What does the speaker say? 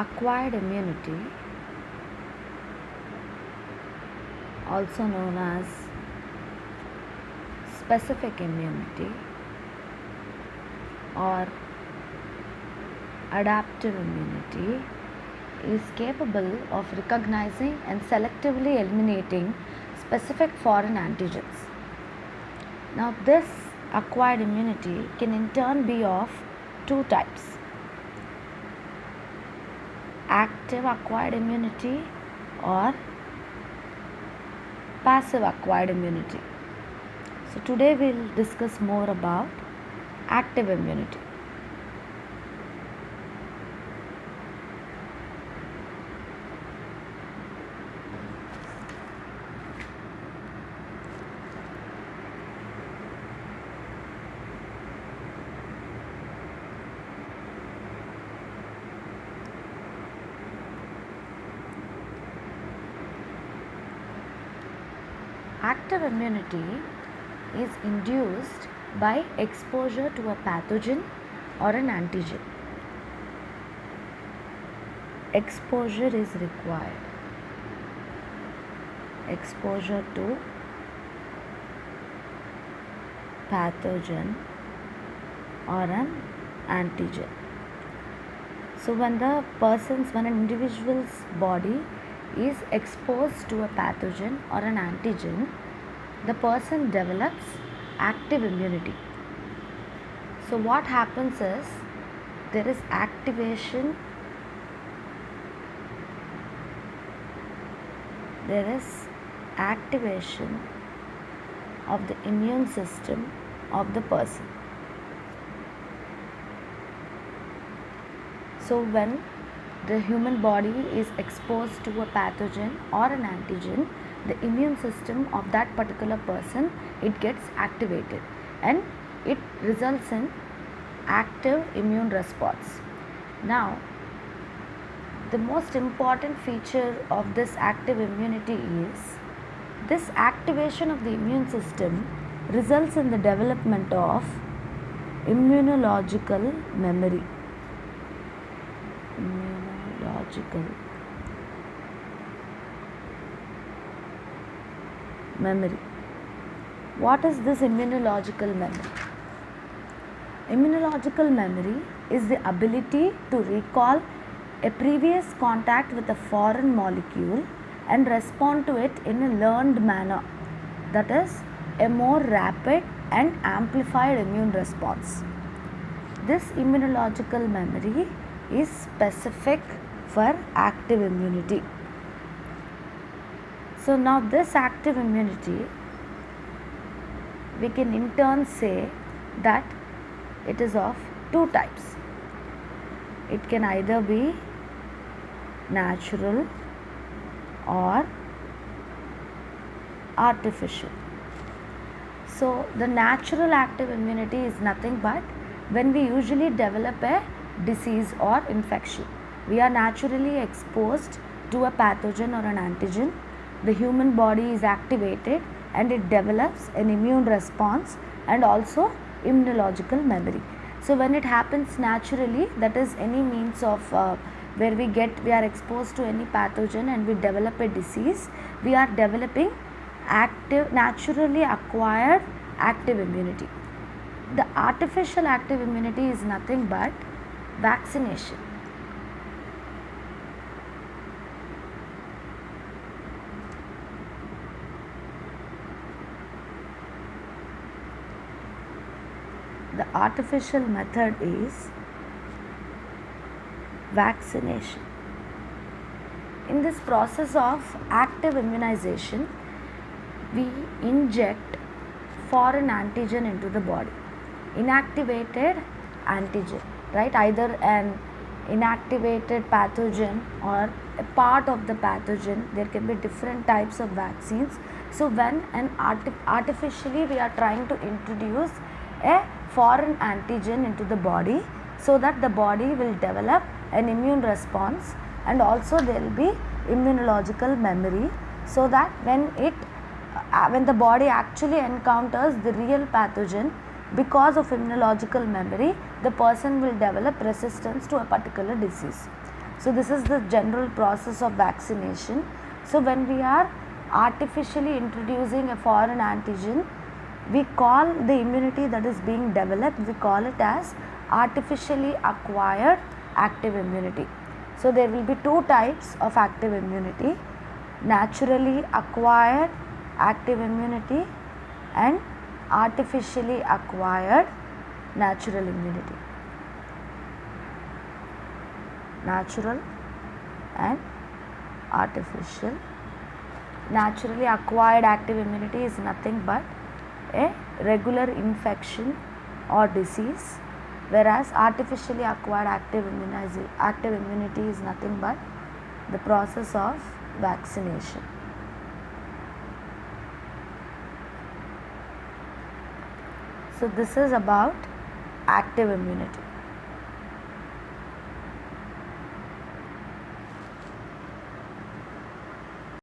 Acquired immunity, also known as specific immunity or adaptive immunity, is capable of recognizing and selectively eliminating specific foreign antigens. Now, this acquired immunity can in turn be of two types: active acquired immunity or passive acquired immunity. So, today we'll discuss more about active immunity. Active immunity is induced by exposure to a pathogen or an antigen. Exposure is required. Exposure to pathogen or an antigen. So when an individual's body is exposed to a pathogen or an antigen, the person develops active immunity. So what happens is there is activation of the immune system of the person. So when the human body is exposed to a pathogen or an antigen, the immune system of that particular person, it gets activated and it results in active immune response. Now, the most important feature of this active immunity is this activation of the immune system results in the development of immunological memory. What is this immunological memory? Immunological memory is the ability to recall a previous contact with a foreign molecule and respond to it in a learned manner, that is, a more rapid and amplified immune response. This immunological memory is specific for active immunity. So now this active immunity, we can in turn say that it is of two types. It can either be natural or artificial. So the natural active immunity is nothing but when we usually develop a disease or infection. We are naturally exposed to a pathogen or an antigen. The human body is activated and it develops an immune response and also immunological memory. So when it happens naturally, that is any means of where we are exposed to any pathogen and we develop a disease, we are developing naturally acquired active immunity. The artificial active immunity is nothing but vaccination. The artificial method is vaccination. In this process of active immunization, we inject foreign antigen into the body. Inactivated antigen, right? Either an inactivated pathogen or a part of the pathogen. There can be different types of vaccines. So when artificially we are trying to introduce a foreign antigen into the body, so that the body will develop an immune response and also there will be immunological memory, so that when the body actually encounters the real pathogen, because of immunological memory, the person will develop resistance to a particular disease. So this is the general process of vaccination. So when we are artificially introducing a foreign antigen, we call the immunity that is being developed, we call it as artificially acquired active immunity. So there will be two types of active immunity: naturally acquired active immunity and artificially acquired natural immunity. Natural and artificial. Naturally acquired active immunity is nothing but a regular infection or disease, whereas artificially acquired active immunity is nothing but the process of vaccination. So this is about active immunity.